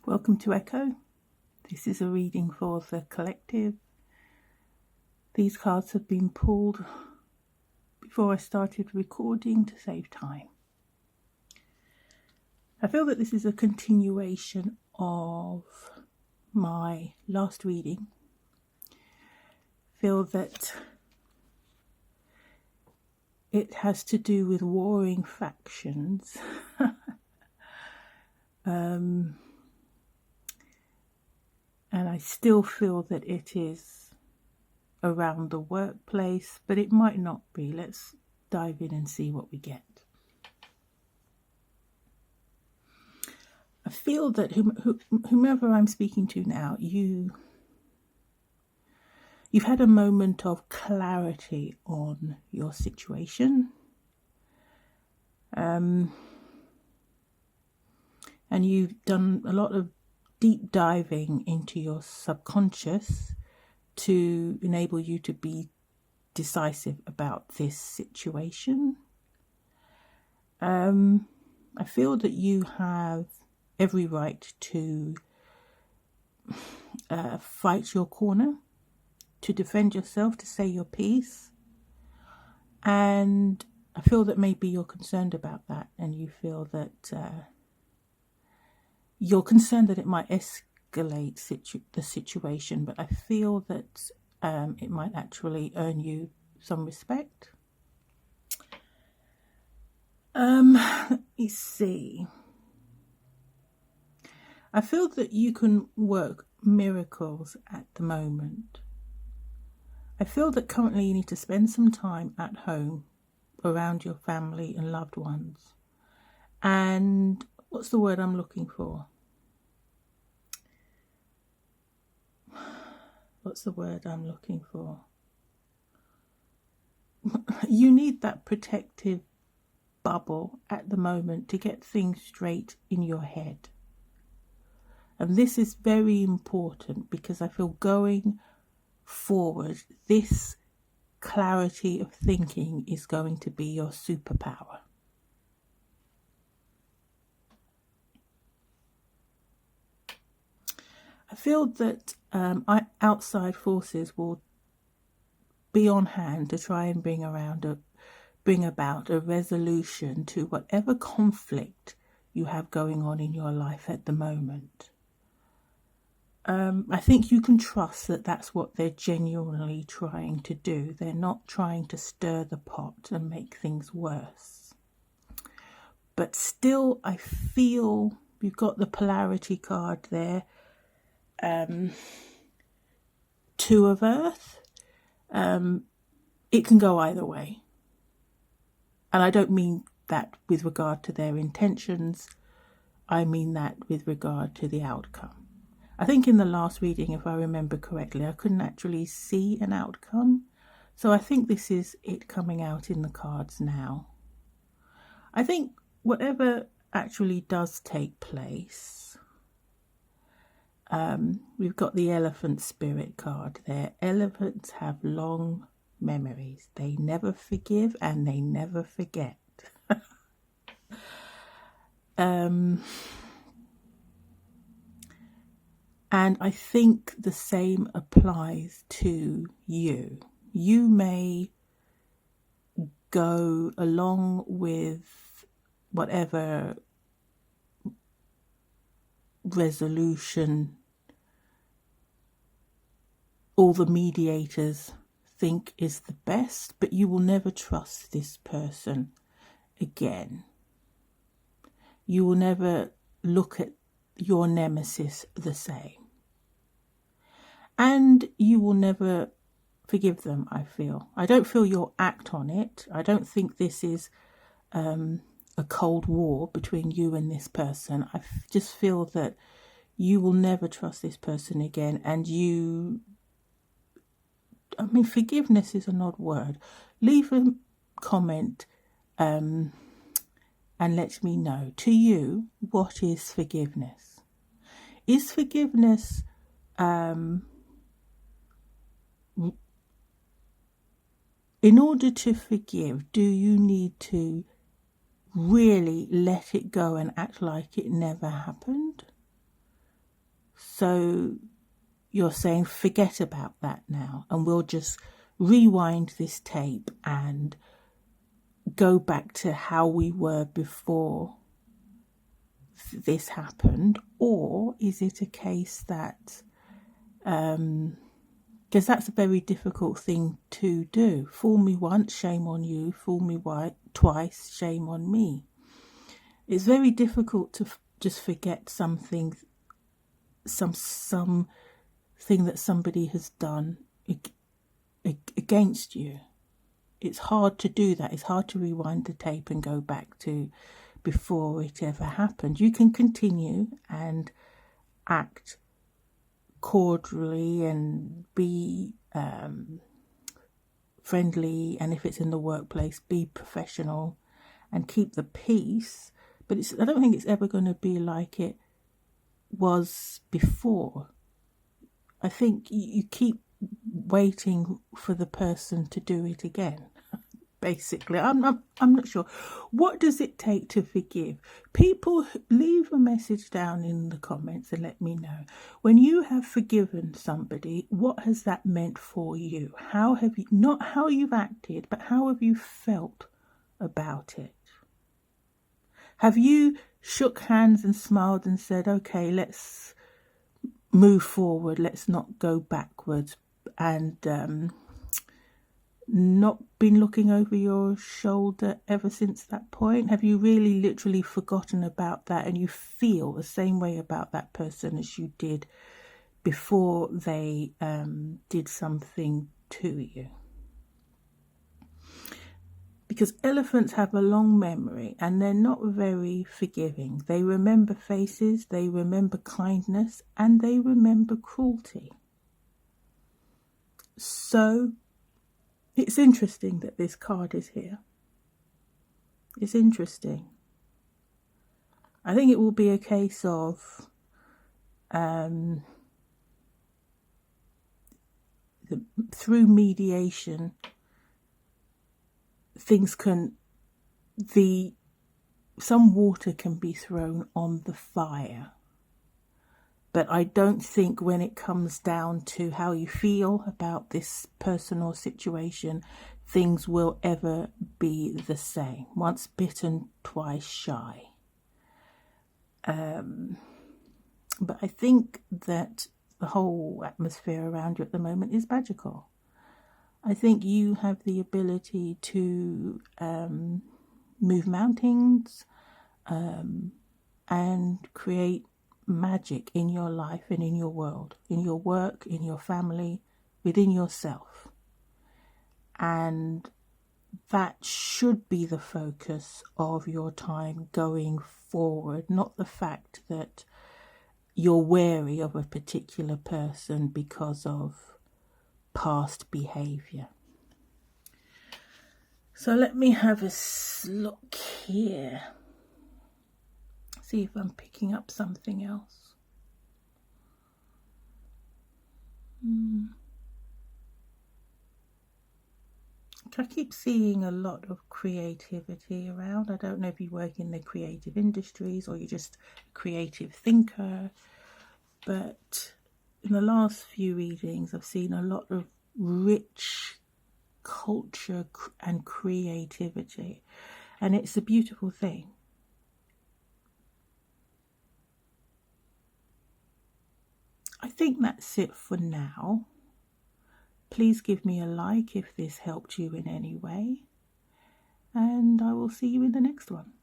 Welcome to Echo. This is a reading for the collective. These cards have been pulled before I started recording to save time. I feel that this is a continuation of my last reading. I feel that it has to do with warring factions. And I still feel that it is around the workplace, but it might not be. Let's dive in and see what we get. I feel that whomever I'm speaking to now, you've had a moment of clarity on your situation. And you've done a lot of deep diving into your subconscious to enable you to be decisive about this situation. I feel that you have every right to fight your corner, to defend yourself, to say your piece. And I feel that maybe you're concerned about that, and you feel that you're concerned that it might escalate the situation, but I feel that it might actually earn you some respect. Let me see. I feel that you can work miracles at the moment. I feel that currently you need to spend some time at home around your family and loved ones. And what's the word I'm looking for? What's the word I'm looking for? You need that protective bubble at the moment to get things straight in your head. And this is very important because I feel going forward, this clarity of thinking is going to be your superpower. I feel that outside forces will be on hand to try and bring about a resolution to whatever conflict you have going on in your life at the moment. I think you can trust that that's what they're genuinely trying to do. They're not trying to stir the pot and make things worse. But still, I feel you've got the polarity card there. Two of Earth. It can go either way. And I don't mean that with regard to their intentions. I mean that with regard to the outcome. I think in the last reading, if I remember correctly, I couldn't actually see an outcome. So I think this is it coming out in the cards now. I think whatever actually does take place, we've got the elephant spirit card there. Elephants have long memories. They never forgive and they never forget. And I think the same applies to you. You may go along with whatever resolution all the mediators think is the best, but you will never trust this person again. You will never look at your nemesis the same. And you will never forgive them, I feel. I don't feel you'll act on it. I don't think this is a cold war between you and this person. I just feel that you will never trust this person again. And forgiveness is an odd word. Leave a comment and let me know. To you, what is forgiveness? Is forgiveness in order to forgive, do you need to really let it go and act like it never happened? So you're saying forget about that now, and we'll just rewind this tape and go back to how we were before this happened? Or is it a case that, because that's a very difficult thing to do. Fool me once, shame on you. Fool me twice, shame on me. It's very difficult to just forget something, something that somebody has done against you. It's hard to do that. It's hard to rewind the tape and go back to before it ever happened. You can continue and act cordially and be friendly, and if it's in the workplace, be professional and keep the peace. But I don't think it's ever going to be like it was before. I think you keep waiting for the person to do it again. Basically, I'm not sure. What does it take to forgive? People, leave a message down in the comments and let me know. When you have forgiven somebody, what has that meant for you? How have you, not how you've acted, but how have you felt about it? Have you shook hands and smiled and said, okay, let's move forward, let's not go backwards, and not been looking over your shoulder ever since that point? Have you really literally forgotten about that, and you feel the same way about that person as you did before they did something to you? Because elephants have a long memory and they're not very forgiving. They remember faces, they remember kindness, and they remember cruelty. So it's interesting that this card is here. It's interesting. I think it will be a case of through mediation, some water can be thrown on the fire. But I don't think when it comes down to how you feel about this person or situation, things will ever be the same. Once bitten, twice shy. But I think that the whole atmosphere around you at the moment is magical. I think you have the ability to move mountains and create magic in your life and in your world, in your work, in your family, within yourself. And that should be the focus of your time going forward, not the fact that you're wary of a particular person because of past behaviour. So let me have a look here. See if I'm picking up something else. I keep seeing a lot of creativity around. I don't know if you work in the creative industries or you're just a creative thinker, but in the last few readings I've seen a lot of rich culture and creativity, and it's a beautiful thing. I think that's it for now. Please give me a like if this helped you in any way, and I will see you in the next one.